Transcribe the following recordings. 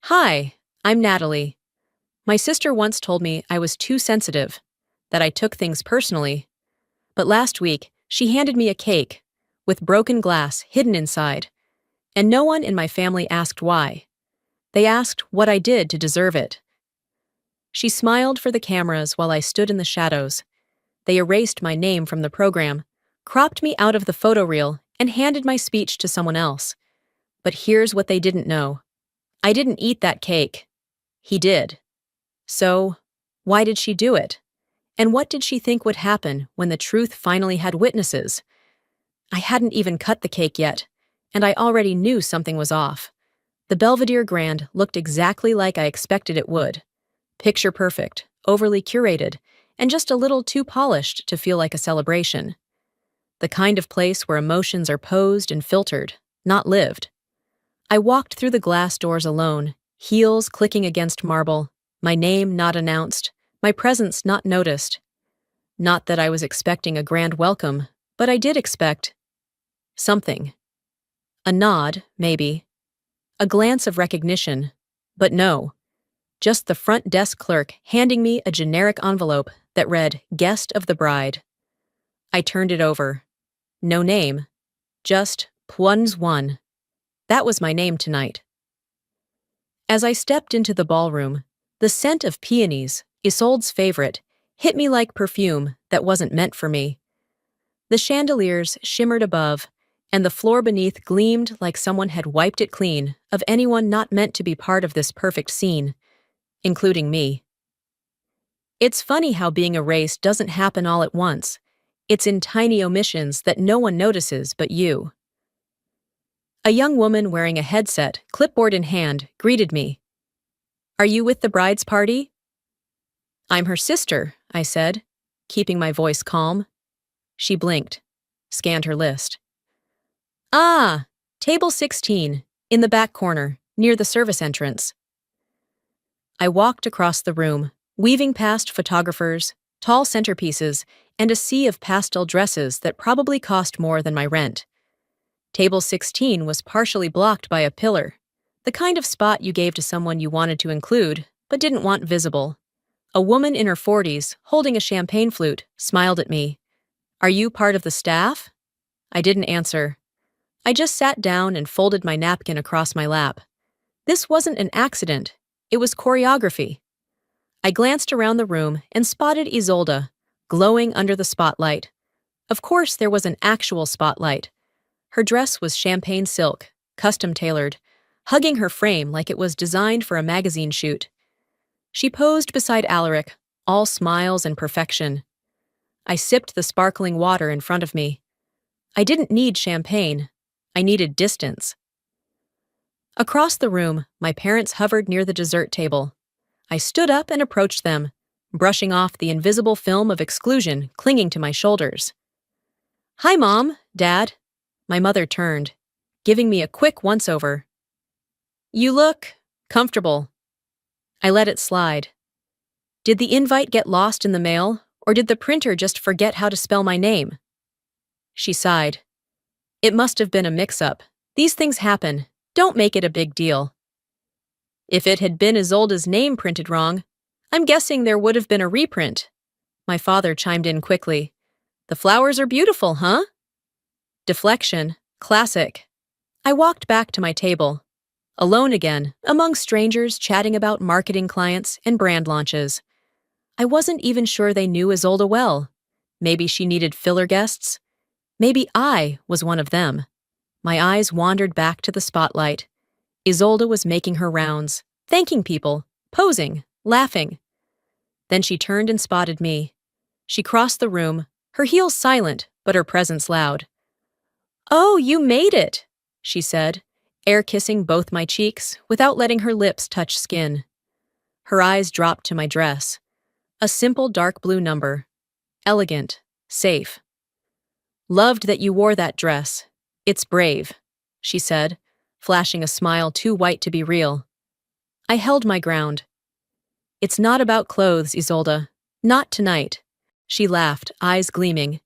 Hi, I'm Natalie. My sister once told me I was too sensitive, that I took things personally. But last week, she handed me a cake with broken glass hidden inside, and no one in my family asked why. They asked what I did to deserve it. She smiled for the cameras while I stood in the shadows. They erased my name from the program, cropped me out of the photo reel, and handed my speech to someone else. But here's what they didn't know. I didn't eat that cake. He did. So, why did she do it? And what did she think would happen when the truth finally had witnesses? I hadn't even cut the cake yet, and I already knew something was off. The Belvedere Grand looked exactly like I expected it would. Picture perfect, overly curated, and just a little too polished to feel like a celebration. The kind of place where emotions are posed and filtered, not lived. I walked through the glass doors alone, heels clicking against marble, my name not announced, my presence not noticed. Not that I was expecting a grand welcome, but I did expect something. A nod, maybe. A glance of recognition. But no. Just the front desk clerk handing me a generic envelope that read, Guest of the Bride. I turned it over. No name. Just Pwun's One. That was my name tonight. As I stepped into the ballroom, the scent of peonies, Isolde's favorite, hit me like perfume that wasn't meant for me. The chandeliers shimmered above, and the floor beneath gleamed like someone had wiped it clean of anyone not meant to be part of this perfect scene, including me. It's funny how being erased doesn't happen all at once. It's in tiny omissions that no one notices but you. A young woman wearing a headset, clipboard in hand, greeted me. Are you with the bride's party? I'm her sister, I said, keeping my voice calm. She blinked, scanned her list. Ah, table 16, in the back corner, near the service entrance. I walked across the room, weaving past photographers, tall centerpieces, and a sea of pastel dresses that probably cost more than my rent. Table 16 was partially blocked by a pillar, the kind of spot you gave to someone you wanted to include, but didn't want visible. A woman in her 40s, holding a champagne flute, smiled at me. Are you part of the staff? I didn't answer. I just sat down and folded my napkin across my lap. This wasn't an accident. It was choreography. I glanced around the room and spotted Isolde, glowing under the spotlight. Of course, there was an actual spotlight. Her dress was champagne silk, custom-tailored, hugging her frame like it was designed for a magazine shoot. She posed beside Alaric, all smiles and perfection. I sipped the sparkling water in front of me. I didn't need champagne. I needed distance. Across the room, my parents hovered near the dessert table. I stood up and approached them, brushing off the invisible film of exclusion clinging to my shoulders. Hi, Mom, Dad. My mother turned, giving me a quick once-over. You look comfortable. I let it slide. Did the invite get lost in the mail, or did the printer just forget how to spell my name? She sighed. It must have been a mix-up. These things happen. Don't make it a big deal. If it had been Isolde's name printed wrong, I'm guessing there would have been a reprint. My father chimed in quickly. The flowers are beautiful, huh? Deflection. Classic. I walked back to my table. Alone again, among strangers chatting about marketing clients and brand launches. I wasn't even sure they knew Isolde well. Maybe she needed filler guests. Maybe I was one of them. My eyes wandered back to the spotlight. Isolde was making her rounds, thanking people, posing, laughing. Then she turned and spotted me. She crossed the room, her heels silent, but her presence loud. Oh, you made it, she said, air kissing both my cheeks without letting her lips touch skin. Her eyes dropped to my dress. A simple dark blue number. Elegant, safe. Loved that you wore that dress. It's brave, she said, flashing a smile too white to be real. I held my ground. It's not about clothes, Isolde. Not tonight. She laughed, eyes gleaming.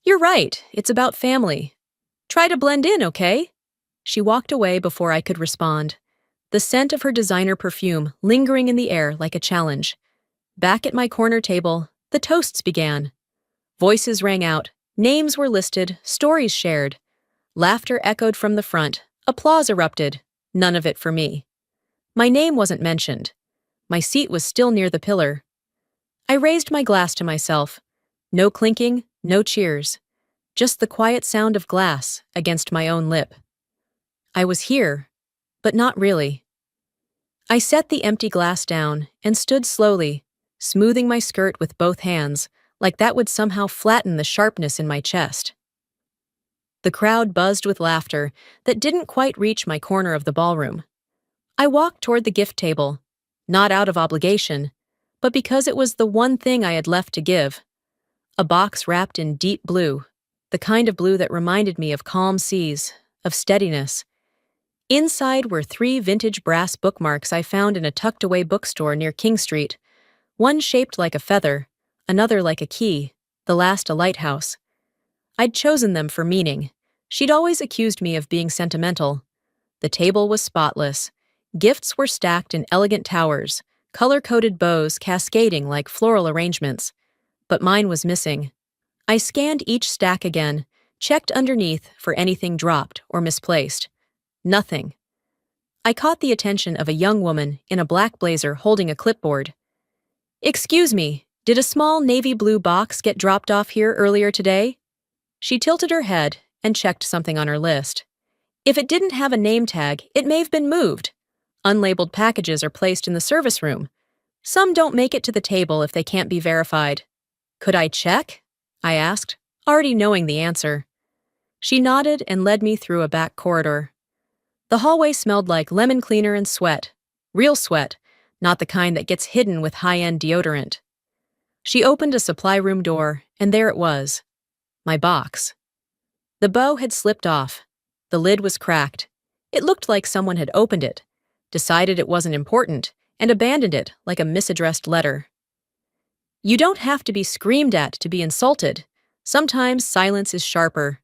You're right, it's about family. Try to blend in, okay? She walked away before I could respond. the scent of her designer perfume lingering in the air like a challenge. Back at my corner table, the toasts began. Voices rang out, names were listed, stories shared. Laughter echoed from the front, applause erupted, none of it for me. My name wasn't mentioned. My seat was still near the pillar. I raised my glass to myself. No clinking, no cheers. Just the quiet sound of glass against my own lip. I was here, but not really. I set the empty glass down and stood slowly, smoothing my skirt with both hands, like that would somehow flatten the sharpness in my chest. The crowd buzzed with laughter that didn't quite reach my corner of the ballroom. I walked toward the gift table, not out of obligation, but because it was the one thing I had left to give. A box wrapped in deep blue, the kind of blue that reminded me of calm seas, of steadiness. Inside were 3 vintage brass bookmarks I found in a tucked-away bookstore near King Street, one shaped like a feather, another like a key, the last a lighthouse. I'd chosen them for meaning. She'd always accused me of being sentimental. The table was spotless. Gifts were stacked in elegant towers, color-coded bows cascading like floral arrangements. But mine was missing. I scanned each stack again, checked underneath for anything dropped or misplaced. Nothing. I caught the attention of a young woman in a black blazer holding a clipboard. "Excuse me, did a small navy blue box get dropped off here earlier today?" She tilted her head and checked something on her list. "If it didn't have a name tag, it may have been moved. Unlabeled packages are placed in the service room. Some don't make it to the table if they can't be verified." "Could I check?" I asked, already knowing the answer. She nodded and led me through a back corridor. The hallway smelled like lemon cleaner and sweat. Real sweat, not the kind that gets hidden with high-end deodorant. She opened a supply room door, and there it was. My box. The bow had slipped off. The lid was cracked. It looked like someone had opened it, decided it wasn't important, and abandoned it like a misaddressed letter. You don't have to be screamed at to be insulted. Sometimes silence is sharper.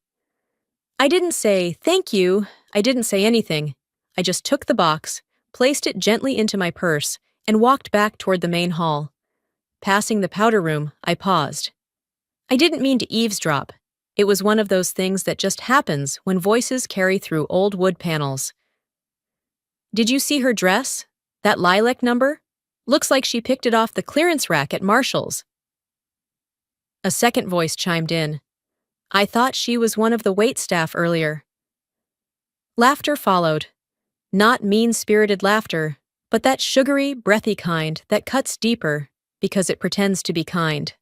I didn't say, "Thank you." I didn't say anything. I just took the box, placed it gently into my purse, and walked back toward the main hall. Passing the powder room, I paused. I didn't mean to eavesdrop. It was one of those things that just happens when voices carry through old wood panels. "Did you see her dress? That lilac number? Looks like she picked it off the clearance rack at Marshall's." A second voice chimed in. "I thought she was one of the wait staff earlier." Laughter followed. Not mean-spirited laughter, but that sugary, breathy kind that cuts deeper because it pretends to be kind.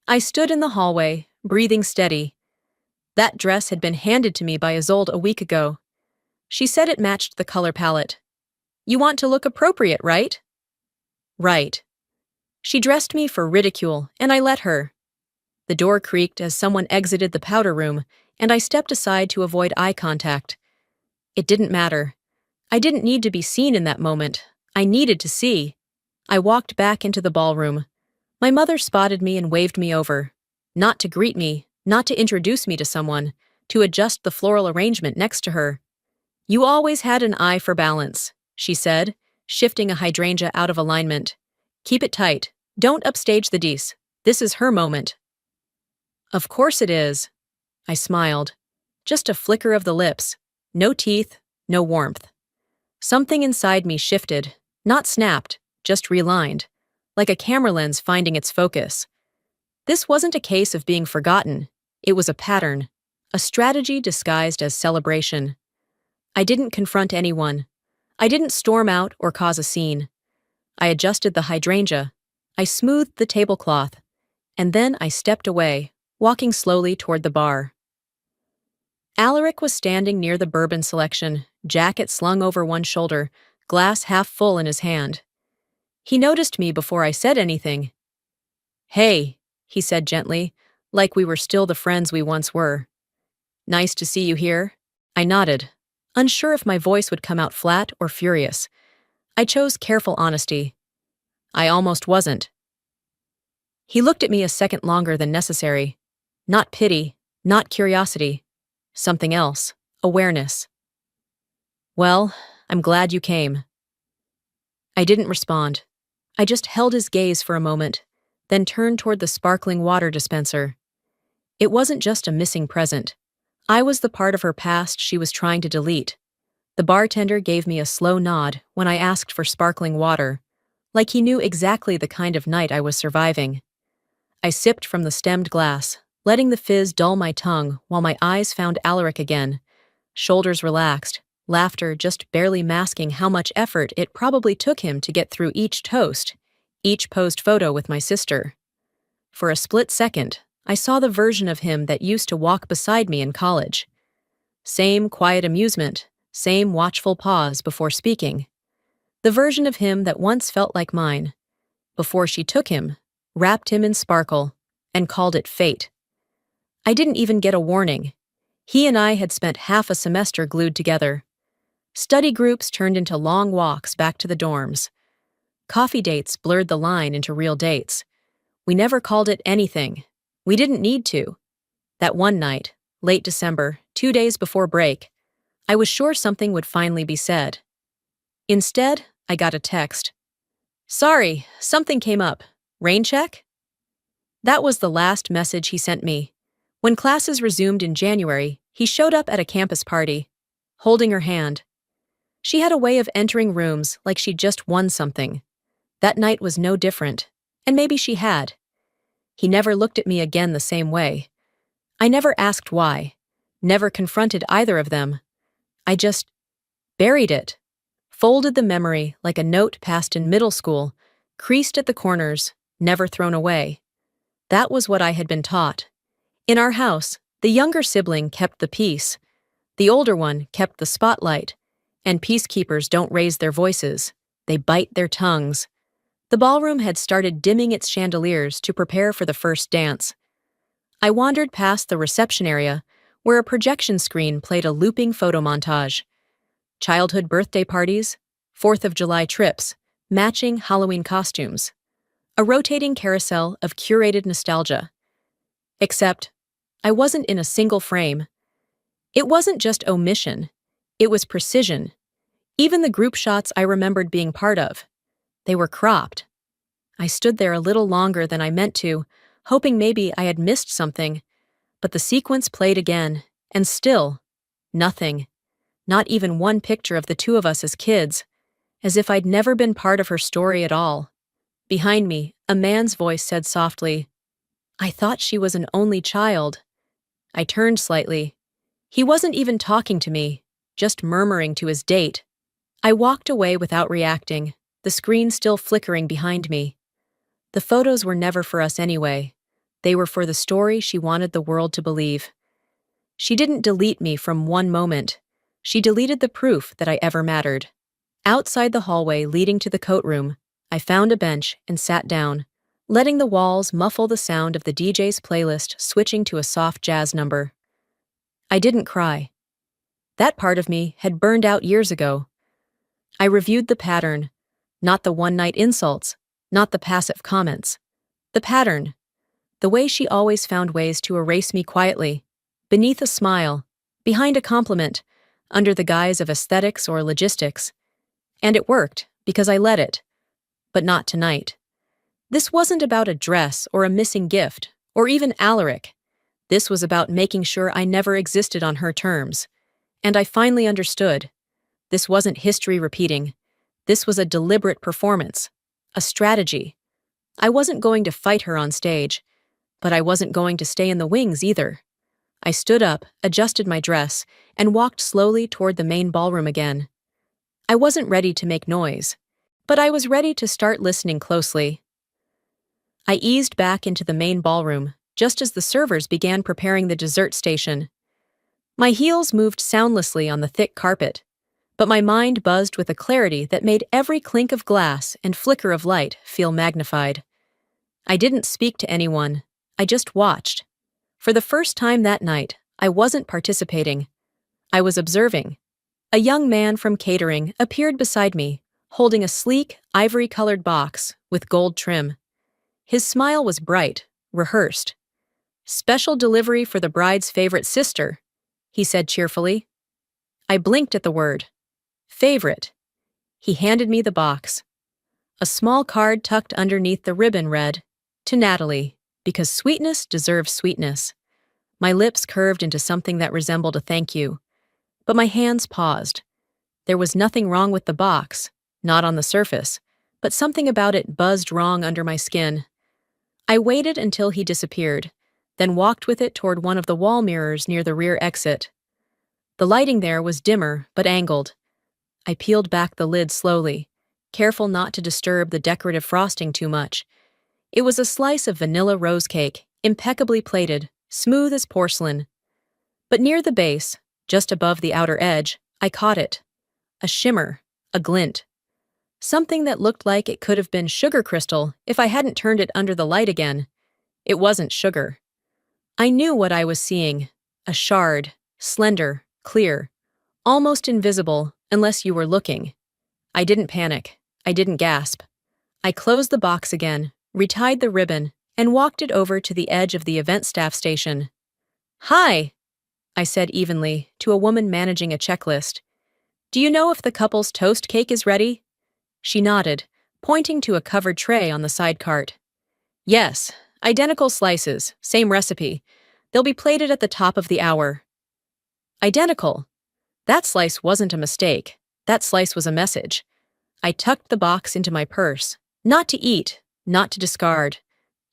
I stood in the hallway, breathing steady. That dress had been handed to me by Isolde a week ago. She said it matched the color palette. "You want to look appropriate, right?" "Right." She dressed me for ridicule, and I let her. The door creaked as someone exited the powder room, and I stepped aside to avoid eye contact. It didn't matter. I didn't need to be seen in that moment. I needed to see. I walked back into the ballroom. My mother spotted me and waved me over. Not to greet me, not to introduce me to someone, to adjust the floral arrangement next to her. "You always had an eye for balance," she said, shifting a hydrangea out of alignment. "Keep it tight. Don't upstage the Dece. This is her moment." "Of course it is." I smiled. Just a flicker of the lips. No teeth, no warmth. Something inside me shifted, not snapped, just realigned, like a camera lens finding its focus. This wasn't a case of being forgotten. It was a pattern, a strategy disguised as celebration. I didn't confront anyone. I didn't storm out or cause a scene. I adjusted the hydrangea. I smoothed the tablecloth. And then I stepped away, walking slowly toward the bar. Alaric was standing near the bourbon selection, jacket slung over one shoulder, glass half full in his hand. He noticed me before I said anything. "Hey," he said gently, like we were still the friends we once were. "Nice to see you here." I nodded, unsure if my voice would come out flat or furious. I chose careful honesty. I almost wasn't. He looked at me a second longer than necessary. Not pity, not curiosity. Something else. Awareness. "Well, I'm glad you came." I didn't respond. I just held his gaze for a moment, then turned toward the sparkling water dispenser. It wasn't just a missing present. I was the part of her past she was trying to delete. The bartender gave me a slow nod when I asked for sparkling water, like he knew exactly the kind of night I was surviving. I sipped from the stemmed glass, letting the fizz dull my tongue while my eyes found Alaric again. Shoulders relaxed, laughter just barely masking how much effort it probably took him to get through each toast, each posed photo with my sister. For a split second, I saw the version of him that used to walk beside me in college. Same quiet amusement, same watchful pause before speaking. The version of him that once felt like mine, before she took him, wrapped him in sparkle, and called it fate. I didn't even get a warning. He and I had spent half a semester glued together. Study groups turned into long walks back to the dorms. Coffee dates blurred the line into real dates. We never called it anything. We didn't need to. That one night, late December, 2 days before break, I was sure something would finally be said. Instead, I got a text. "Sorry, something came up. Rain check?" That was the last message he sent me. When classes resumed in January, he showed up at a campus party, holding her hand. She had a way of entering rooms like she'd just won something. That night was no different, and maybe she had. He never looked at me again the same way. I never asked why, never confronted either of them. I just buried it, folded the memory like a note passed in middle school, creased at the corners, never thrown away. That was what I had been taught. In our house, the younger sibling kept the peace. The older one kept the spotlight. And peacekeepers don't raise their voices. They bite their tongues. The ballroom had started dimming its chandeliers to prepare for the first dance. I wandered past the reception area, where a projection screen played a looping photo montage. Childhood birthday parties, 4th of July trips, matching Halloween costumes. A rotating carousel of curated nostalgia. Except, I wasn't in a single frame. It wasn't just omission. It was precision. Even the group shots I remembered being part of. They were cropped. I stood there a little longer than I meant to, hoping maybe I had missed something. But the sequence played again, and still, nothing. Not even one picture of the two of us as kids, as if I'd never been part of her story at all. Behind me, a man's voice said softly, "I thought she was an only child." I turned slightly. He wasn't even talking to me, just murmuring to his date. I walked away without reacting, the screen still flickering behind me. The photos were never for us anyway. They were for the story she wanted the world to believe. She didn't delete me from one moment. She deleted the proof that I ever mattered. Outside the hallway leading to the coat room, I found a bench and sat down, letting the walls muffle the sound of the DJ's playlist switching to a soft jazz number. I didn't cry. That part of me had burned out years ago. I reviewed the pattern, not the one-night insults, not the passive comments. The pattern. The way she always found ways to erase me quietly, beneath a smile, behind a compliment, under the guise of aesthetics or logistics. And it worked, because I let it. But not tonight. This wasn't about a dress or a missing gift, or even Alaric. This was about making sure I never existed on her terms. And I finally understood. This wasn't history repeating. This was a deliberate performance. A strategy. I wasn't going to fight her on stage, but I wasn't going to stay in the wings either. I stood up, adjusted my dress, and walked slowly toward the main ballroom again. I wasn't ready to make noise, but I was ready to start listening closely. I eased back into the main ballroom, just as the servers began preparing the dessert station. My heels moved soundlessly on the thick carpet, but my mind buzzed with a clarity that made every clink of glass and flicker of light feel magnified. I didn't speak to anyone, I just watched. For the first time that night, I wasn't participating. I was observing. A young man from catering appeared beside me, holding a sleek, ivory-colored box with gold trim. His smile was bright, rehearsed. "Special delivery for the bride's favorite sister," he said cheerfully. I blinked at the word. Favorite. He handed me the box. A small card tucked underneath the ribbon read, "To Natalie, because sweetness deserves sweetness." My lips curved into something that resembled a thank you, but my hands paused. There was nothing wrong with the box, not on the surface, but something about it buzzed wrong under my skin. I waited until he disappeared, then walked with it toward one of the wall mirrors near the rear exit. The lighting there was dimmer, but angled. I peeled back the lid slowly, careful not to disturb the decorative frosting too much. It was a slice of vanilla rose cake, impeccably plated, smooth as porcelain. But near the base, just above the outer edge, I caught it. A shimmer, a glint. Something that looked like it could have been sugar crystal if I hadn't turned it under the light again. It wasn't sugar. I knew what I was seeing. A shard, slender, clear, almost invisible unless you were looking. I didn't panic. I didn't gasp. I closed the box again, retied the ribbon, and walked it over to the edge of the event staff station. "Hi," I said evenly to a woman managing a checklist. "Do you know if the couple's toast cake is ready?" She nodded, pointing to a covered tray on the side cart. "Yes, identical slices, same recipe. They'll be plated at the top of the hour." Identical. That slice wasn't a mistake. That slice was a message. I tucked the box into my purse, not to eat, not to discard,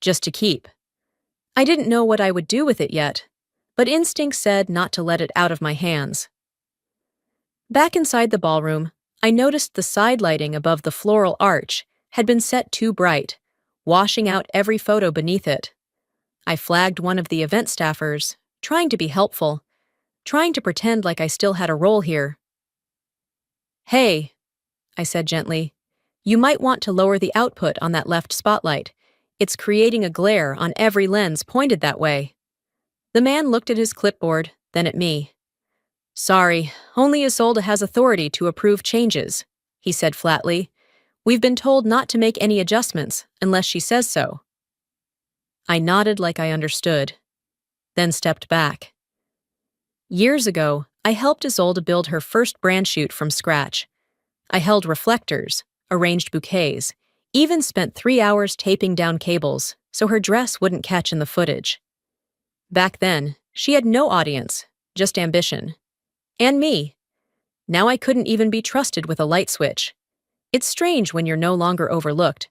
just to keep. I didn't know what I would do with it yet, but instinct said not to let it out of my hands. Back inside the ballroom, I noticed the side lighting above the floral arch had been set too bright, washing out every photo beneath it. I flagged one of the event staffers, trying to be helpful, trying to pretend like I still had a role here. "Hey," I said gently, "you might want to lower the output on that left spotlight. It's creating a glare on every lens pointed that way." The man looked at his clipboard, then at me. "Sorry, only Isolde has authority to approve changes," he said flatly. "We've been told not to make any adjustments unless she says so." I nodded like I understood, then stepped back. Years ago, I helped Isolde build her first brand shoot from scratch. I held reflectors, arranged bouquets, even spent 3 hours taping down cables so her dress wouldn't catch in the footage. Back then, she had no audience, just ambition. And me. Now I couldn't even be trusted with a light switch. It's strange when you're no longer overlooked.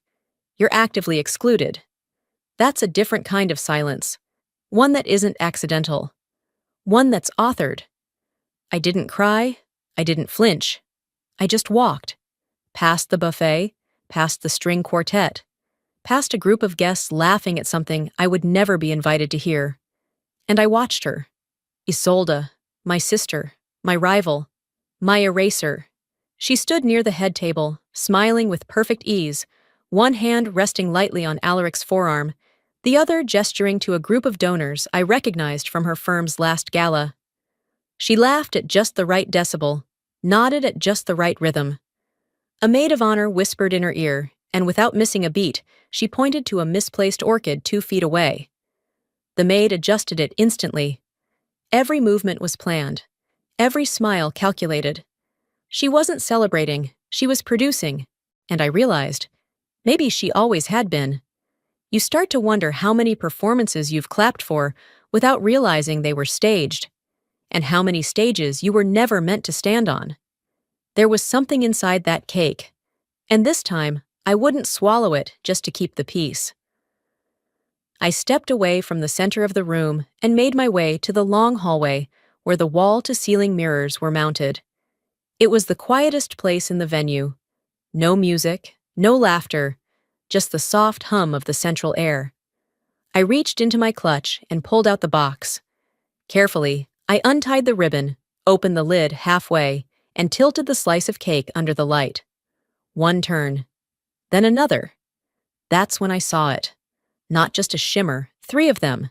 You're actively excluded. That's a different kind of silence. One that isn't accidental. One that's authored. I didn't cry. I didn't flinch. I just walked. Past the buffet, past the string quartet, past a group of guests laughing at something I would never be invited to hear. And I watched her. Isolde, my sister, my rival, my eraser. She stood near the head table, smiling with perfect ease, one hand resting lightly on Alaric's forearm, the other gesturing to a group of donors I recognized from her firm's last gala. She laughed at just the right decibel, nodded at just the right rhythm. A maid of honor whispered in her ear, and without missing a beat, she pointed to a misplaced orchid 2 feet away. The maid adjusted it instantly. Every movement was planned. Every smile calculated. She wasn't celebrating, she was producing, and I realized, maybe she always had been. You start to wonder how many performances you've clapped for without realizing they were staged, and how many stages you were never meant to stand on. There was something inside that cake, and this time I wouldn't swallow it just to keep the peace. I stepped away from the center of the room and made my way to the long hallway where the wall-to-ceiling mirrors were mounted. It was the quietest place in the venue. No music, no laughter, just the soft hum of the central air. I reached into my clutch and pulled out the box. Carefully, I untied the ribbon, opened the lid halfway, and tilted the slice of cake under the light. One turn, then another. That's when I saw it. Not just a shimmer, 3 of them.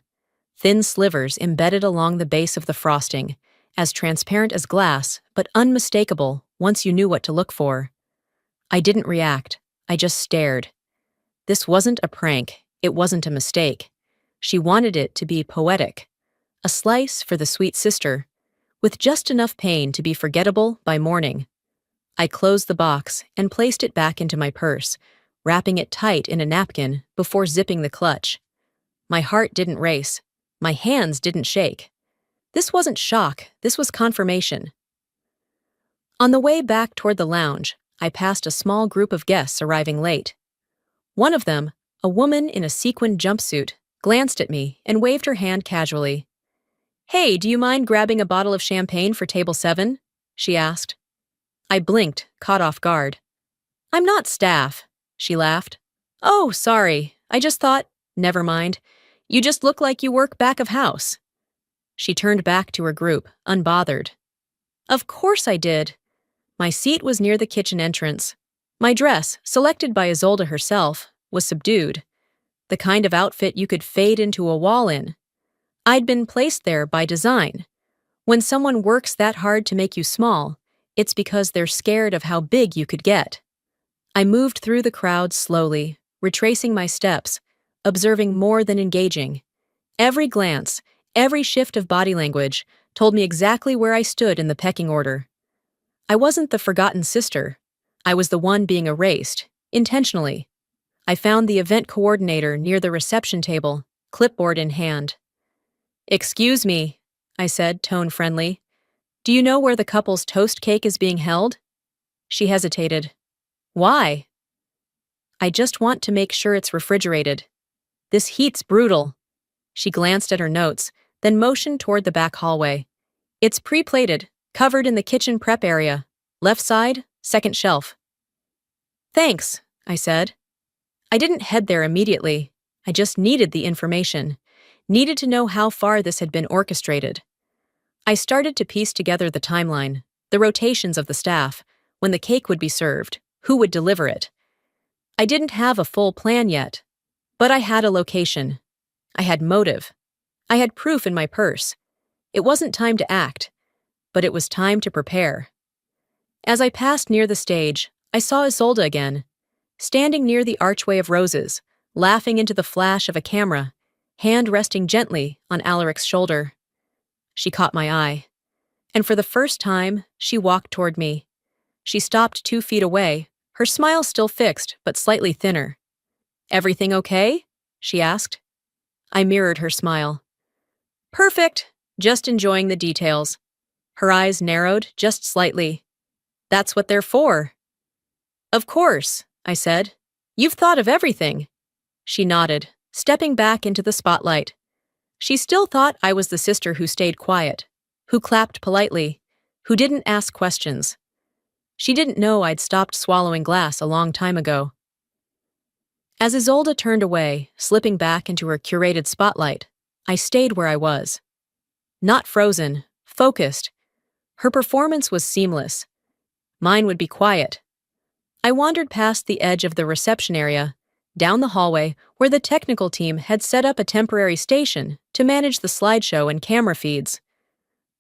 Thin slivers embedded along the base of the frosting, as transparent as glass, but unmistakable once you knew what to look for. I didn't react. I just stared. This wasn't a prank. It wasn't a mistake. She wanted it to be poetic. A slice for the sweet sister, with just enough pain to be forgettable by morning. I closed the box and placed it back into my purse, wrapping it tight in a napkin before zipping the clutch. My heart didn't race. My hands didn't shake. This wasn't shock, this was confirmation. On the way back toward the lounge, I passed a small group of guests arriving late. One of them, a woman in a sequined jumpsuit, glanced at me and waved her hand casually. "Hey, do you mind grabbing a bottle of champagne for table 7? She asked. I blinked, caught off guard. "I'm not staff," she laughed. "Oh, sorry, I just thought, never mind. You just look like you work back of house." She turned back to her group, unbothered. Of course I did. My seat was near the kitchen entrance. My dress, selected by Isolde herself, was subdued. The kind of outfit you could fade into a wall in. I'd been placed there by design. When someone works that hard to make you small, it's because they're scared of how big you could get. I moved through the crowd slowly, retracing my steps, observing more than engaging. Every glance, every shift of body language told me exactly where I stood in the pecking order. I wasn't the forgotten sister. I was the one being erased, intentionally. I found the event coordinator near the reception table, clipboard in hand. "Excuse me," I said, tone friendly. "Do you know where the couple's toast cake is being held?" She hesitated. "Why?" "I just want to make sure it's refrigerated. This heat's brutal." She glanced at her notes, then motioned toward the back hallway. "It's pre-plated, covered in the kitchen prep area. Left side, second shelf." "Thanks," I said. I didn't head there immediately. I just needed the information, needed to know how far this had been orchestrated. I started to piece together the timeline, the rotations of the staff, when the cake would be served, who would deliver it. I didn't have a full plan yet, but I had a location. I had motive. I had proof in my purse. It wasn't time to act, but it was time to prepare. As I passed near the stage, I saw Isolde again, standing near the archway of roses, laughing into the flash of a camera, hand resting gently on Alaric's shoulder. She caught my eye, and for the first time, she walked toward me. She stopped 2 feet away, her smile still fixed but slightly thinner. "Everything okay?" she asked. I mirrored her smile. "Perfect, just enjoying the details." Her eyes narrowed just slightly. "That's what they're for." "Of course," I said. "You've thought of everything." She nodded, stepping back into the spotlight. She still thought I was the sister who stayed quiet, who clapped politely, who didn't ask questions. She didn't know I'd stopped swallowing glass a long time ago. As Isolde turned away, slipping back into her curated spotlight, I stayed where I was. Not frozen, focused. Her performance was seamless. Mine would be quiet. I wandered past the edge of the reception area, down the hallway where the technical team had set up a temporary station to manage the slideshow and camera feeds.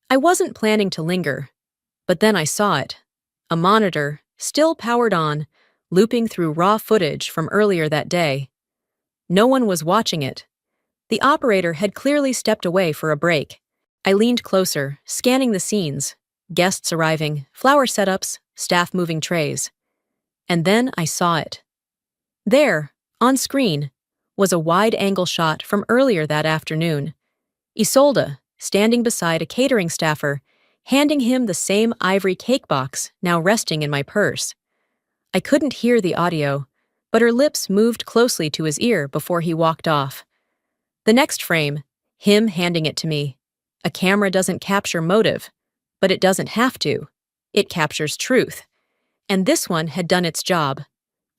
I wasn't planning to linger, but then I saw it. A monitor, still powered on, looping through raw footage from earlier that day. No one was watching it. The operator had clearly stepped away for a break. I leaned closer, scanning the scenes, guests arriving, flower setups, staff moving trays. And then I saw it. There, on screen, was a wide-angle shot from earlier that afternoon. Isolde, standing beside a catering staffer, handing him the same ivory cake box now resting in my purse. I couldn't hear the audio, but her lips moved closely to his ear before he walked off. The next frame, him handing it to me. A camera doesn't capture motive, but it doesn't have to. It captures truth. And this one had done its job.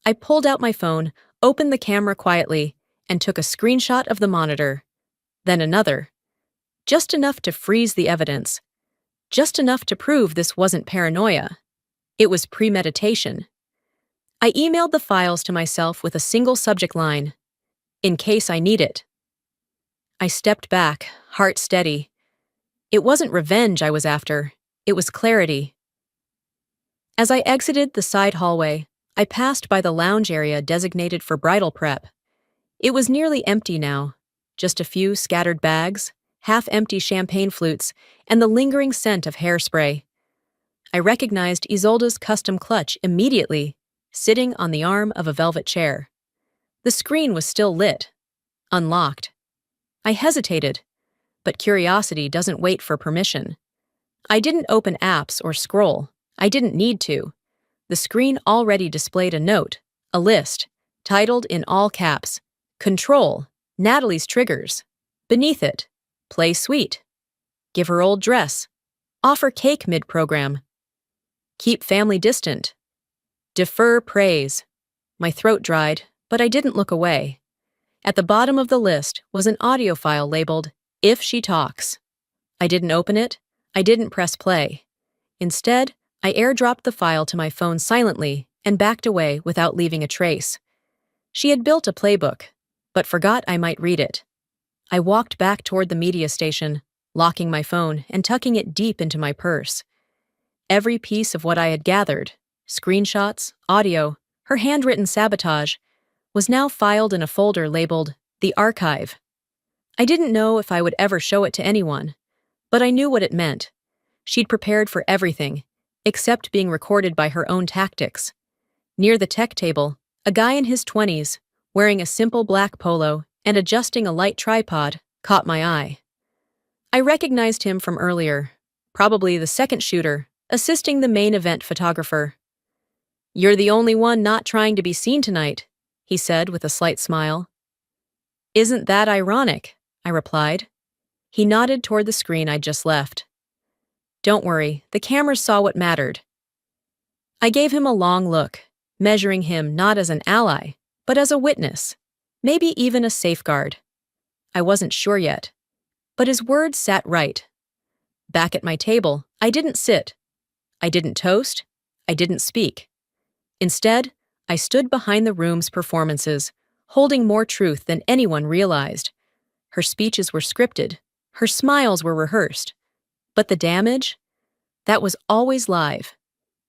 I pulled out my phone, opened the camera quietly, and took a screenshot of the monitor. Then another. Just enough to freeze the evidence. Just enough to prove this wasn't paranoia. It was premeditation. I emailed the files to myself with a single subject line. In case I need it. I stepped back, heart steady. It wasn't revenge I was after. It was clarity. As I exited the side hallway, I passed by the lounge area designated for bridal prep. It was nearly empty now, just a few scattered bags, half-empty champagne flutes, and the lingering scent of hairspray. I recognized Isolde's custom clutch immediately, sitting on the arm of a velvet chair. The screen was still lit, unlocked. I hesitated, but curiosity doesn't wait for permission. I didn't open apps or scroll. I didn't need to. The screen already displayed a note, a list, titled in all caps, Control, Natalie's Triggers. Beneath it, Play Sweet. Give her old dress. Offer cake mid-program. Keep family distant. Defer praise. My throat dried, but I didn't look away. At the bottom of the list was an audio file labeled, If She Talks. I didn't open it. I didn't press play. Instead, I airdropped the file to my phone silently and backed away without leaving a trace. She had built a playbook, but forgot I might read it. I walked back toward the media station, locking my phone and tucking it deep into my purse. Every piece of what I had gathered, screenshots, audio, her handwritten sabotage, was now filed in a folder labeled The Archive. I didn't know if I would ever show it to anyone, but I knew what it meant. She'd prepared for everything, except being recorded by her own tactics. Near the tech table, a guy in his 20s, wearing a simple black polo and adjusting a light tripod, caught my eye. I recognized him from earlier, probably the second shooter, assisting the main event photographer. "You're the only one not trying to be seen tonight," he said with a slight smile. "Isn't that ironic?" I replied. He nodded toward the screen I'd just left. "Don't worry, the cameras saw what mattered." I gave him a long look, measuring him not as an ally, but as a witness, maybe even a safeguard. I wasn't sure yet, but his words sat right. Back at my table, I didn't sit. I didn't toast. I didn't speak. Instead, I stood behind the room's performances, holding more truth than anyone realized. Her speeches were scripted. Her smiles were rehearsed. But the damage? That was always live.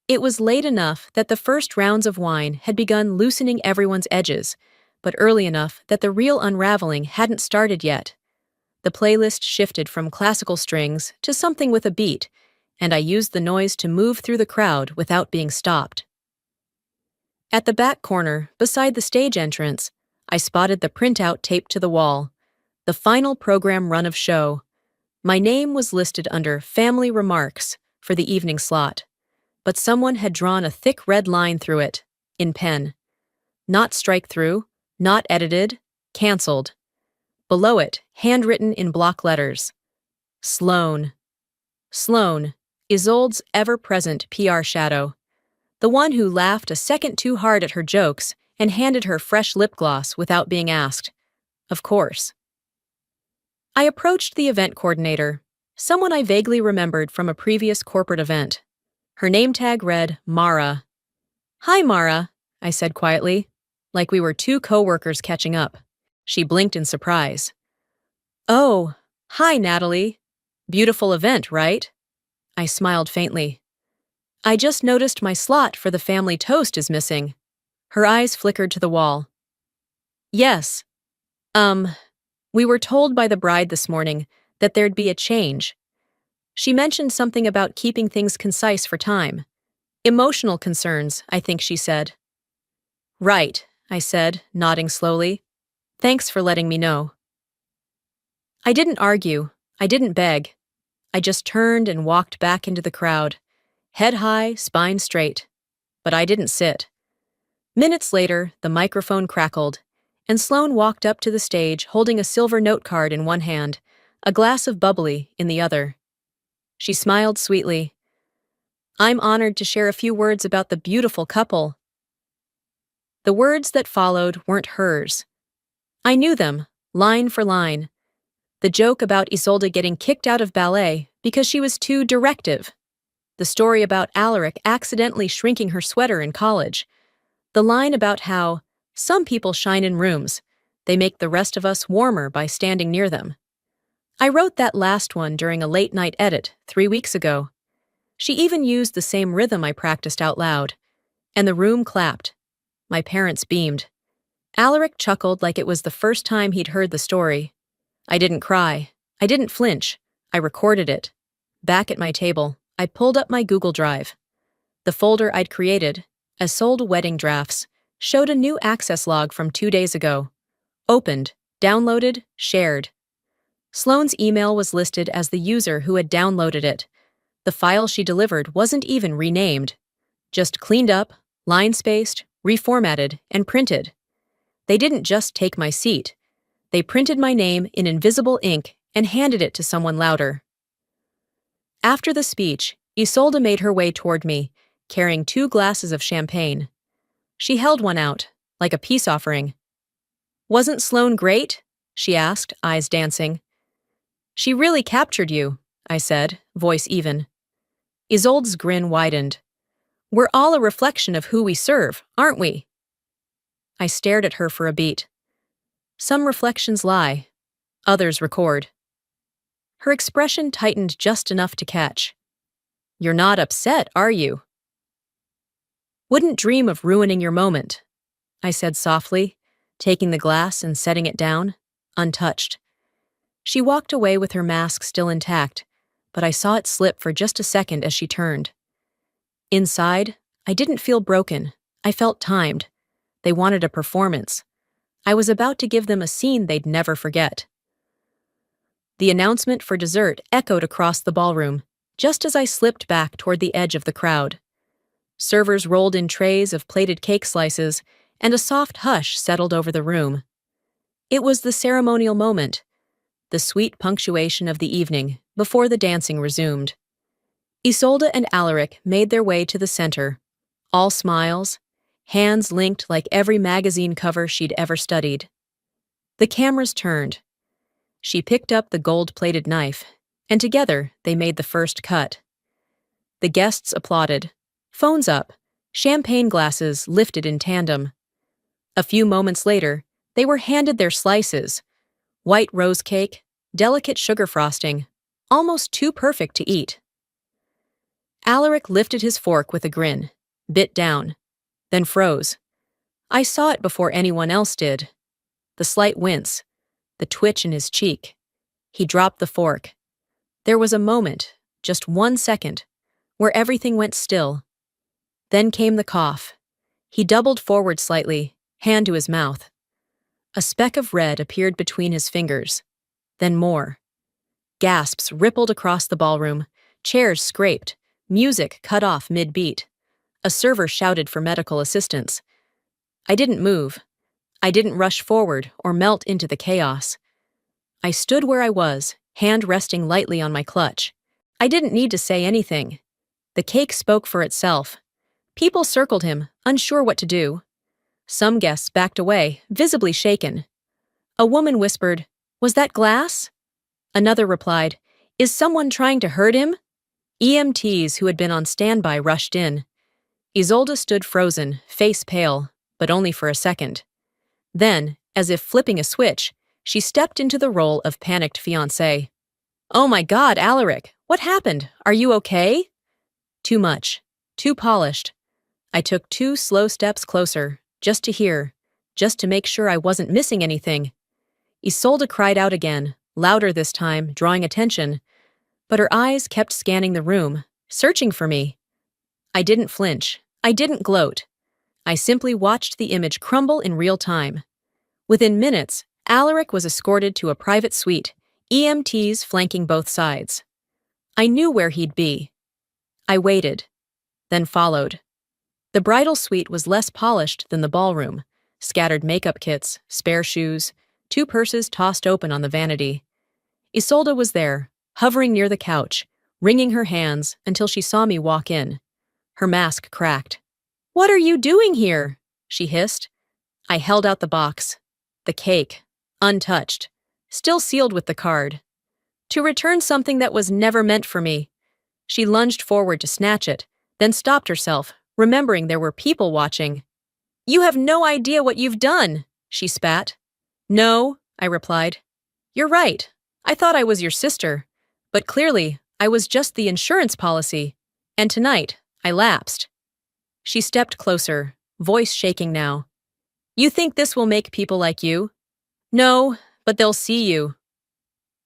It was late enough that the first rounds of wine had begun loosening everyone's edges, but early enough that the real unraveling hadn't started yet. The playlist shifted from classical strings to something with a beat, and I used the noise to move through the crowd without being stopped. At the back corner, beside the stage entrance, I spotted the printout taped to the wall. The final program run of show. My name was listed under Family Remarks for the evening slot, but someone had drawn a thick red line through it, in pen. Not strike through, not edited, canceled. Below it, handwritten in block letters. Sloane. Sloane, Isolde's ever-present PR shadow. The one who laughed a second too hard at her jokes and handed her fresh lip gloss without being asked. Of course. I approached the event coordinator, someone I vaguely remembered from a previous corporate event. Her name tag read Mara. "Hi, Mara," I said quietly, like we were two co-workers catching up. She blinked in surprise. "Oh, hi, Natalie. Beautiful event, right?" I smiled faintly. "I just noticed my slot for the family toast is missing." Her eyes flickered to the wall. "Yes. We were told by the bride this morning that there'd be a change. She mentioned something about keeping things concise for time. Emotional concerns, I think she said." "Right," I said, nodding slowly. "Thanks for letting me know." I didn't argue. I didn't beg. I just turned and walked back into the crowd, head high, spine straight. But I didn't sit. Minutes later, the microphone crackled, and Sloane walked up to the stage holding a silver note card in one hand, a glass of bubbly in the other. She smiled sweetly. "I'm honored to share a few words about the beautiful couple." The words that followed weren't hers. I knew them, line for line. The joke about Isolde getting kicked out of ballet because she was too directive. The story about Alaric accidentally shrinking her sweater in college. The line about how some people shine in rooms. They make the rest of us warmer by standing near them. I wrote that last one during a late-night edit 3 weeks ago. She even used the same rhythm I practiced out loud. And the room clapped. My parents beamed. Alaric chuckled like it was the first time he'd heard the story. I didn't cry. I didn't flinch. I recorded it. Back at my table, I pulled up my Google Drive. The folder I'd created, as sold wedding drafts, showed a new access log from 2 days ago. Opened, downloaded, shared. Sloane's email was listed as the user who had downloaded it. The file she delivered wasn't even renamed. Just cleaned up, line-spaced, reformatted, and printed. They didn't just take my seat. They printed my name in invisible ink and handed it to someone louder. After the speech, Isolde made her way toward me, carrying 2 glasses of champagne. She held one out, like a peace offering. "Wasn't Sloane great?" she asked, eyes dancing. "She really captured you," I said, voice even. Isolde's grin widened. "We're all a reflection of who we serve, aren't we?" I stared at her for a beat. Some reflections lie, others record. Her expression tightened just enough to catch. "You're not upset, are you?" "Wouldn't dream of ruining your moment," I said softly, taking the glass and setting it down, untouched. She walked away with her mask still intact, but I saw it slip for just a second as she turned. Inside, I didn't feel broken. I felt timed. They wanted a performance. I was about to give them a scene they'd never forget. The announcement for dessert echoed across the ballroom, just as I slipped back toward the edge of the crowd. Servers rolled in trays of plated cake slices, and a soft hush settled over the room. It was the ceremonial moment, the sweet punctuation of the evening before the dancing resumed. Isolde and Alaric made their way to the center, all smiles, hands linked like every magazine cover she'd ever studied. The cameras turned. She picked up the gold-plated knife, and together they made the first cut. The guests applauded, phones up, champagne glasses lifted in tandem. A few moments later, they were handed their slices, white rose cake, delicate sugar frosting, almost too perfect to eat. Alaric lifted his fork with a grin, bit down, then froze. I saw it before anyone else did. The slight wince, the twitch in his cheek. He dropped the fork. There was a moment, just 1 second, where everything went still. Then came the cough. He doubled forward slightly, hand to his mouth. A speck of red appeared between his fingers. Then more. Gasps rippled across the ballroom, chairs scraped, music cut off mid-beat. A server shouted for medical assistance. I didn't move. I didn't rush forward or melt into the chaos. I stood where I was, hand resting lightly on my clutch. I didn't need to say anything. The cake spoke for itself. People circled him, unsure what to do. Some guests backed away, visibly shaken. A woman whispered, "Was that glass?" Another replied, "Is someone trying to hurt him?" EMTs who had been on standby rushed in. Isolde stood frozen, face pale, but only for a second. Then, as if flipping a switch, she stepped into the role of panicked fiancé. "Oh my God, Alaric, what happened? Are you okay?" Too much, too polished. I took 2 slow steps closer, just to hear, just to make sure I wasn't missing anything. Isolde cried out again, louder this time, drawing attention, but her eyes kept scanning the room, searching for me. I didn't flinch. I didn't gloat. I simply watched the image crumble in real time. Within minutes, Alaric was escorted to a private suite, EMTs flanking both sides. I knew where he'd be. I waited, then followed. The bridal suite was less polished than the ballroom, scattered makeup kits, spare shoes, 2 purses tossed open on the vanity. Isolde was there, hovering near the couch, wringing her hands until she saw me walk in. Her mask cracked. "What are you doing here?" she hissed. I held out the box. The cake, untouched, still sealed with the card. "To return something that was never meant for me." She lunged forward to snatch it, then stopped herself, remembering there were people watching. "You have no idea what you've done," she spat. "No," I replied. "You're right. I thought I was your sister. But clearly, I was just the insurance policy. And tonight, I lapsed." She stepped closer, voice shaking now. "You think this will make people like you?" "No, but they'll see you."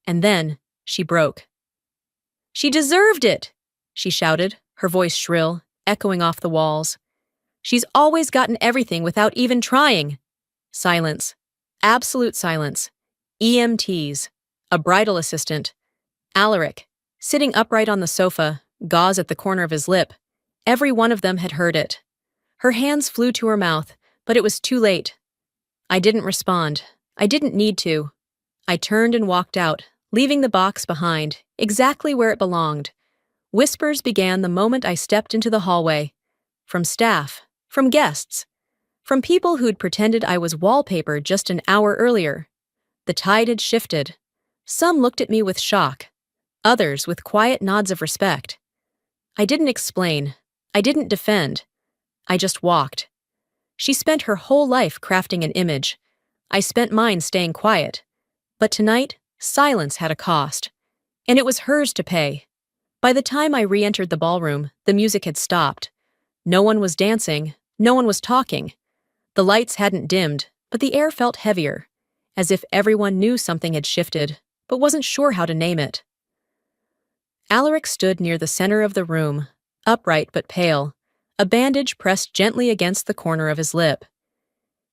And then, she broke. "She deserved it!" she shouted, her voice shrill, echoing off the walls. "She's always gotten everything without even trying." Silence. Absolute silence. EMTs. A bridal assistant. Alaric, sitting upright on the sofa, gauze at the corner of his lip. Every one of them had heard it. Her hands flew to her mouth, but it was too late. I didn't respond. I didn't need to. I turned and walked out, leaving the box behind, exactly where it belonged. Whispers began the moment I stepped into the hallway. From staff, from guests, from people who'd pretended I was wallpaper just an hour earlier. The tide had shifted. Some looked at me with shock, others with quiet nods of respect. I didn't explain. I didn't defend. I just walked. She spent her whole life crafting an image. I spent mine staying quiet. But tonight, silence had a cost. And it was hers to pay. By the time I re-entered the ballroom, the music had stopped. No one was dancing. No one was talking. The lights hadn't dimmed, but the air felt heavier, as if everyone knew something had shifted, but wasn't sure how to name it. Alaric stood near the center of the room, upright but pale, a bandage pressed gently against the corner of his lip.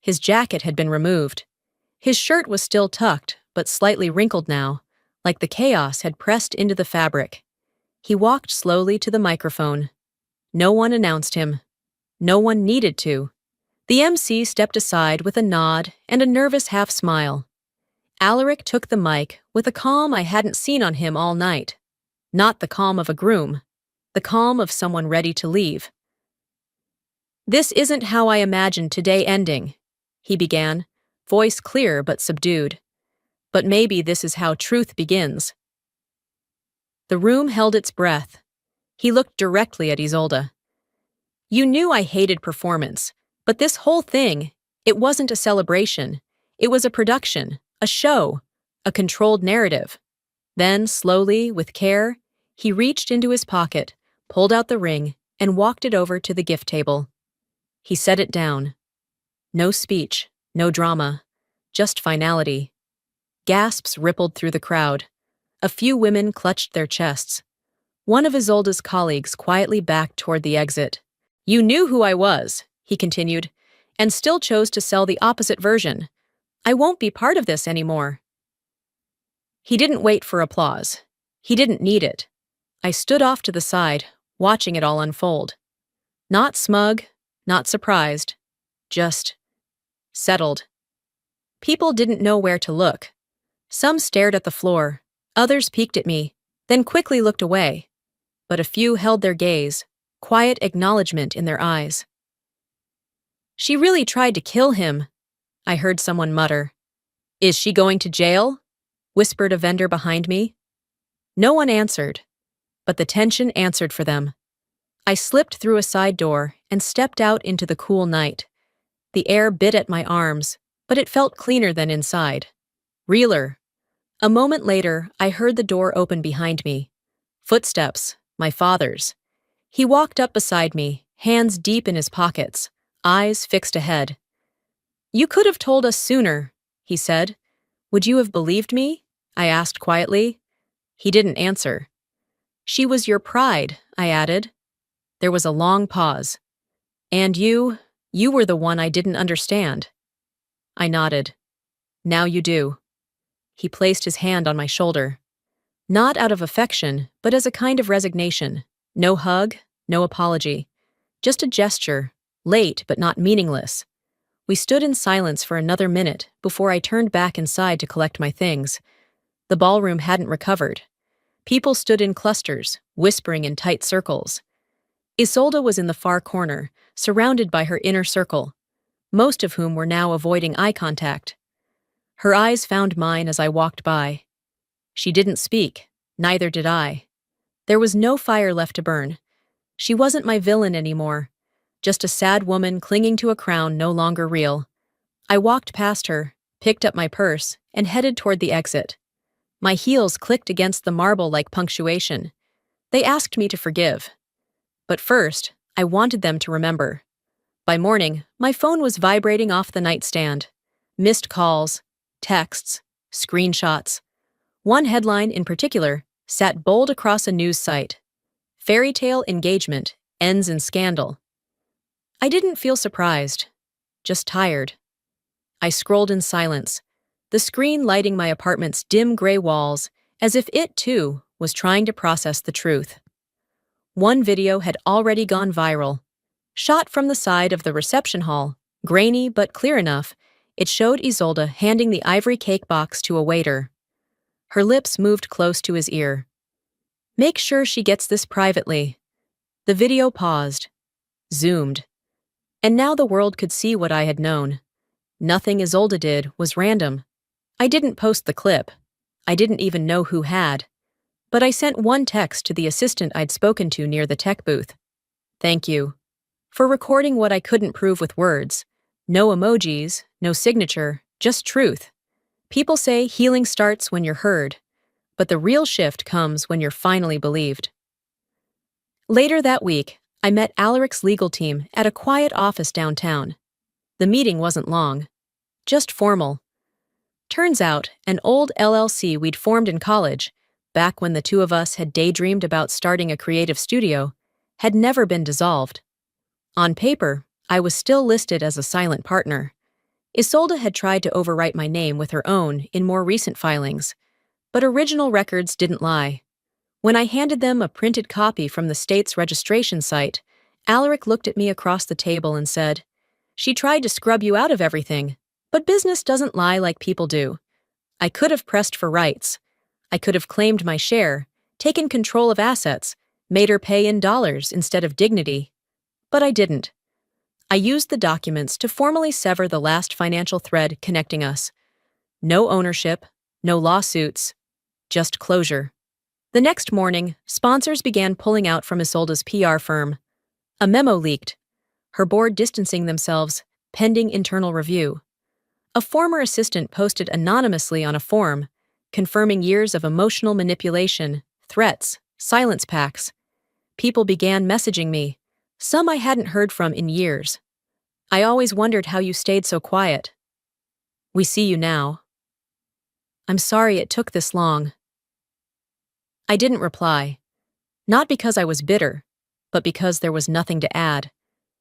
His jacket had been removed. His shirt was still tucked, but slightly wrinkled now, like the chaos had pressed into the fabric. He walked slowly to the microphone. No one announced him. No one needed to. The MC stepped aside with a nod and a nervous half-smile. Alaric took the mic with a calm I hadn't seen on him all night. Not the calm of a groom, the calm of someone ready to leave. "This isn't how I imagined today ending," he began, voice clear but subdued. "But maybe this is how truth begins." The room held its breath. He looked directly at Isolde. "You knew I hated performance, but this whole thing, it wasn't a celebration. It was a production, a show, a controlled narrative." Then, slowly, with care, he reached into his pocket, pulled out the ring, and walked it over to the gift table. He set it down. No speech, no drama, just finality. Gasps rippled through the crowd. A few women clutched their chests. One of Isolde's colleagues quietly backed toward the exit. "You knew who I was," he continued, "and still chose to sell the opposite version. I won't be part of this anymore." He didn't wait for applause. He didn't need it. I stood off to the side, watching it all unfold. Not smug, not surprised, just settled. People didn't know where to look. Some stared at the floor, others peeked at me, then quickly looked away. But a few held their gaze, quiet acknowledgement in their eyes. "She really tried to kill him," I heard someone mutter. "Is she going to jail?" whispered a vendor behind me. No one answered, but the tension answered for them. I slipped through a side door and stepped out into the cool night. The air bit at my arms, but it felt cleaner than inside. Realer. A moment later, I heard the door open behind me. Footsteps, my father's. He walked up beside me, hands deep in his pockets, eyes fixed ahead. "You could have told us sooner," he said. "Would you have believed me?" I asked quietly. He didn't answer. "She was your pride," I added. There was a long pause. "And you were the one I didn't understand." I nodded. "Now you do." He placed his hand on my shoulder. Not out of affection, but as a kind of resignation. No hug, no apology. Just a gesture, late but not meaningless. We stood in silence for another minute before I turned back inside to collect my things. The ballroom hadn't recovered. People stood in clusters, whispering in tight circles. Isolde was in the far corner, surrounded by her inner circle, most of whom were now avoiding eye contact. Her eyes found mine as I walked by. She didn't speak, neither did I. There was no fire left to burn. She wasn't my villain anymore, just a sad woman clinging to a crown no longer real. I walked past her, picked up my purse, and headed toward the exit. My heels clicked against the marble like punctuation. They asked me to forgive. But first, I wanted them to remember. By morning, my phone was vibrating off the nightstand. Missed calls, texts, screenshots. One headline in particular sat bold across a news site. Fairy tale engagement ends in scandal. I didn't feel surprised, just tired. I scrolled in silence, the screen lighting my apartment's dim gray walls as if it, too, was trying to process the truth. One video had already gone viral. Shot from the side of the reception hall, grainy but clear enough, it showed Isolde handing the ivory cake box to a waiter. Her lips moved close to his ear. "Make sure she gets this privately." The video paused, zoomed, and now the world could see what I had known. Nothing Isolde did was random. I didn't post the clip. I didn't even know who had. But I sent one text to the assistant I'd spoken to near the tech booth. "Thank you for recording what I couldn't prove with words. No emojis, no signature, just truth. People say healing starts when you're heard, but the real shift comes when you're finally believed." Later that week, I met Alaric's legal team at a quiet office downtown. The meeting wasn't long, just formal. Turns out, an old LLC we'd formed in college, back when the two of us had daydreamed about starting a creative studio, had never been dissolved. On paper, I was still listed as a silent partner. Isolde had tried to overwrite my name with her own in more recent filings, but original records didn't lie. When I handed them a printed copy from the state's registration site, Alaric looked at me across the table and said, "She tried to scrub you out of everything, but business doesn't lie like people do." I could have pressed for rights. I could have claimed my share, taken control of assets, made her pay in dollars instead of dignity. But I didn't. I used the documents to formally sever the last financial thread connecting us. No ownership, no lawsuits, just closure. The next morning, sponsors began pulling out from Isolde's PR firm. A memo leaked, her board distancing themselves, pending internal review. A former assistant posted anonymously on a forum, confirming years of emotional manipulation, threats, silence pacts. People began messaging me, some I hadn't heard from in years. "I always wondered how you stayed so quiet. We see you now. I'm sorry it took this long." I didn't reply. Not because I was bitter, but because there was nothing to add.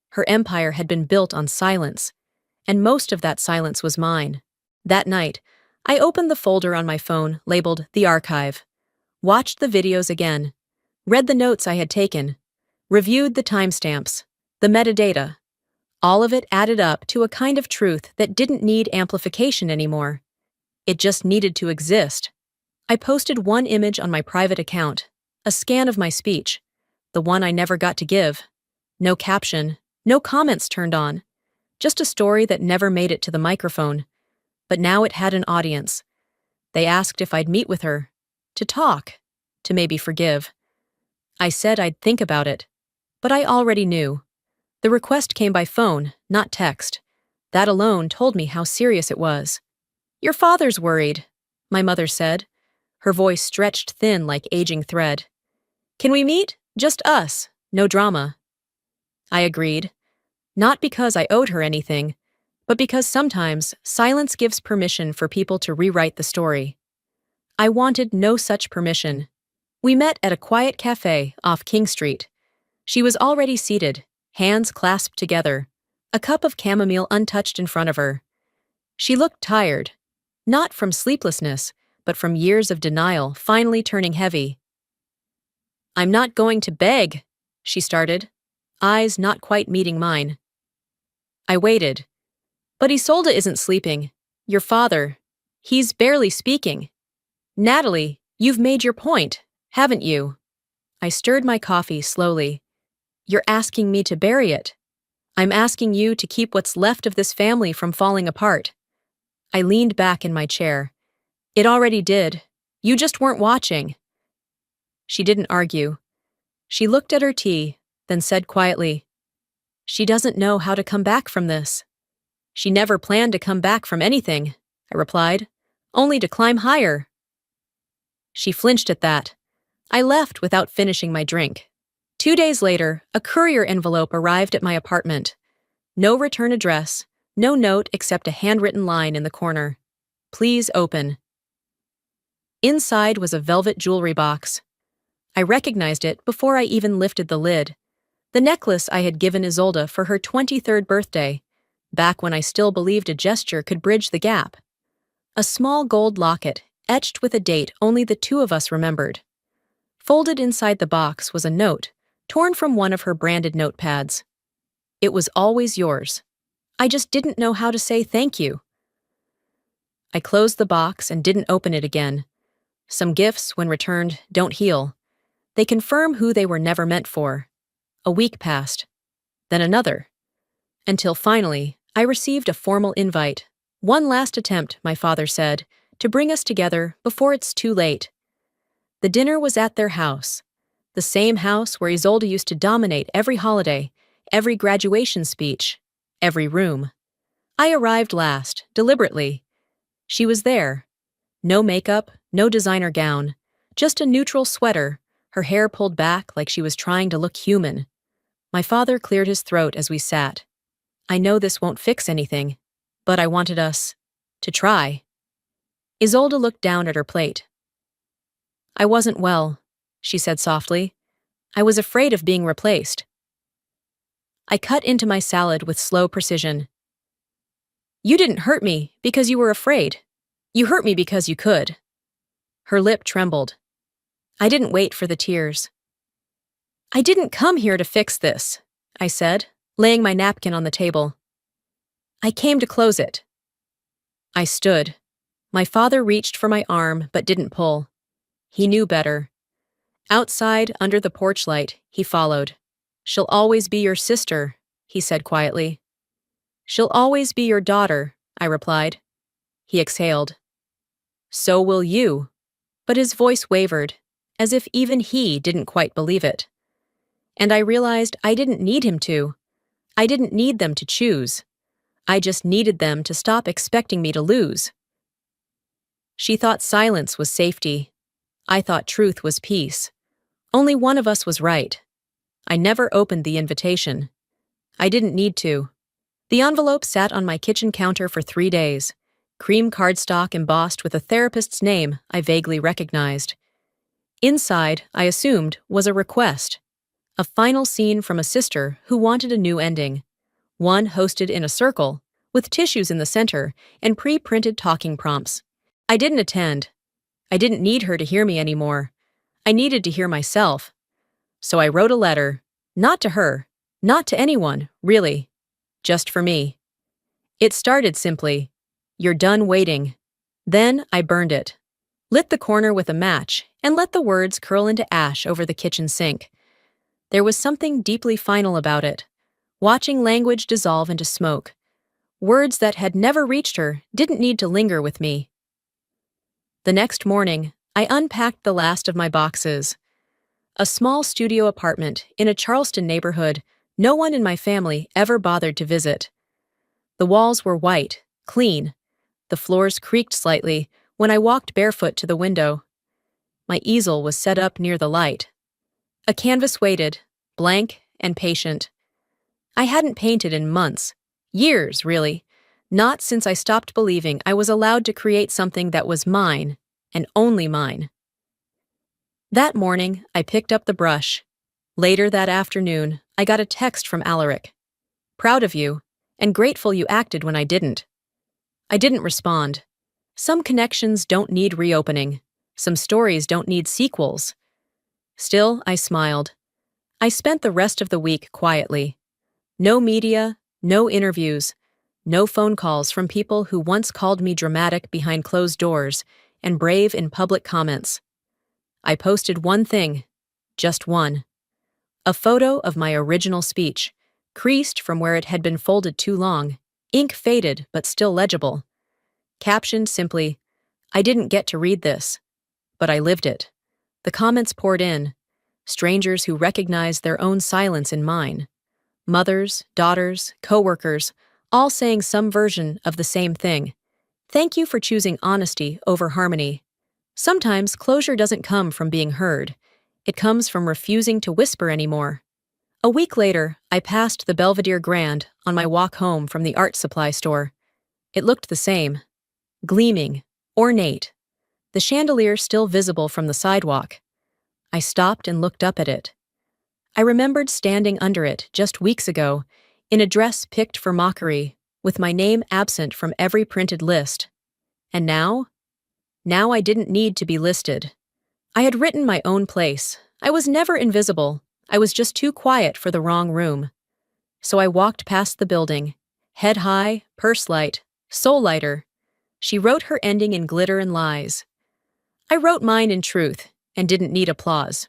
Her empire had been built on silence, and most of that silence was mine. That night, I opened the folder on my phone labeled The Archive, watched the videos again, read the notes I had taken, reviewed the timestamps, the metadata. All of it added up to a kind of truth that didn't need amplification anymore. It just needed to exist. I posted one image on my private account, a scan of my speech, the one I never got to give. No caption, no comments turned on, just a story that never made it to the microphone. But now it had an audience. They asked if I'd meet with her, to talk, to maybe forgive. I said I'd think about it, but I already knew. The request came by phone, not text. That alone told me how serious it was. "Your father's worried," my mother said, her voice stretched thin like aging thread. "Can we meet? Just us, no drama." I agreed, not because I owed her anything, but because sometimes silence gives permission for people to rewrite the story. I wanted no such permission. We met at a quiet cafe off King Street. She was already seated, hands clasped together, a cup of chamomile untouched in front of her. She looked tired, not from sleeplessness, but from years of denial finally turning heavy. "I'm not going to beg," she started, eyes not quite meeting mine. I waited. "But Isolde isn't sleeping. Your father, he's barely speaking. Natalie, you've made your point, haven't you?" I stirred my coffee slowly. "You're asking me to bury it. I'm asking you to keep what's left of this family from falling apart." I leaned back in my chair. "It already did. You just weren't watching." She didn't argue. She looked at her tea, then said quietly, "She doesn't know how to come back from this." "She never planned to come back from anything," I replied, "only to climb higher." She flinched at that. I left without finishing my drink. 2 days later, a courier envelope arrived at my apartment. No return address, no note except a handwritten line in the corner. "Please open." Inside was a velvet jewelry box. I recognized it before I even lifted the lid. The necklace I had given Isolde for her 23rd birthday, back when I still believed a gesture could bridge the gap. A small gold locket, etched with a date only the two of us remembered. Folded inside the box was a note, torn from one of her branded notepads. It was always yours. I just didn't know how to say thank you. I closed the box and didn't open it again. Some gifts, when returned, don't heal. They confirm who they were never meant for. A week passed. Then another. Until finally, I received a formal invite. One last attempt, my father said, to bring us together before it's too late. The dinner was at their house. The same house where Isolde used to dominate every holiday, every graduation speech, every room. I arrived last, deliberately. She was there. No makeup, no designer gown, just a neutral sweater, her hair pulled back like she was trying to look human. My father cleared his throat as we sat. I know this won't fix anything, but I wanted us to try. Isolde looked down at her plate. I wasn't well, she said softly. I was afraid of being replaced. I cut into my salad with slow precision. You didn't hurt me because you were afraid. You hurt me because you could. Her lip trembled. I didn't wait for the tears. I didn't come here to fix this, I said, laying my napkin on the table. I came to close it. I stood. My father reached for my arm but didn't pull. He knew better. Outside, under the porch light, he followed. She'll always be your sister, he said quietly. She'll always be your daughter, I replied. He exhaled. So will you. But his voice wavered, as if even he didn't quite believe it. And I realized I didn't need him to. I didn't need them to choose. I just needed them to stop expecting me to lose. She thought silence was safety. I thought truth was peace. Only one of us was right. I never opened the invitation. I didn't need to. The envelope sat on my kitchen counter for 3 days, cream cardstock embossed with a therapist's name I vaguely recognized. Inside, I assumed, was a request. A final scene from a sister who wanted a new ending. One hosted in a circle, with tissues in the center and pre-printed talking prompts. I didn't attend. I didn't need her to hear me anymore. I needed to hear myself. So I wrote a letter, not to her, not to anyone, really, just for me. It started simply, "You're done waiting." Then I burned it, lit the corner with a match, and let the words curl into ash over the kitchen sink. There was something deeply final about it, watching language dissolve into smoke. Words that had never reached her didn't need to linger with me. The next morning, I unpacked the last of my boxes. A small studio apartment in a Charleston neighborhood no one in my family ever bothered to visit. The walls were white, clean. The floors creaked slightly when I walked barefoot to the window. My easel was set up near the light. A canvas waited, blank and patient. I hadn't painted in months, years really, not since I stopped believing I was allowed to create something that was mine, and only mine. That morning, I picked up the brush. Later that afternoon, I got a text from Alaric. Proud of you, and grateful you acted when I didn't. I didn't respond. Some connections don't need reopening. Some stories don't need sequels. Still, I smiled. I spent the rest of the week quietly. No media, no interviews, no phone calls from people who once called me dramatic behind closed doors and brave in public comments. I posted one thing, just one. A photo of my original speech, creased from where it had been folded too long, ink faded but still legible. Captioned simply, I didn't get to read this, but I lived it. The comments poured in, strangers who recognized their own silence in mine. Mothers, daughters, coworkers, all saying some version of the same thing. Thank you for choosing honesty over harmony. Sometimes closure doesn't come from being heard. It comes from refusing to whisper anymore. A week later, I passed the Belvedere Grand on my walk home from the art supply store. It looked the same. Gleaming, ornate. The chandelier still visible from the sidewalk. I stopped and looked up at it. I remembered standing under it just weeks ago, in a dress picked for mockery, with my name absent from every printed list. And now? Now I didn't need to be listed. I had written my own place. I was never invisible. I was just too quiet for the wrong room. So I walked past the building, head high, purse light, soul lighter. She wrote her ending in glitter and lies. I wrote mine in truth and didn't need applause.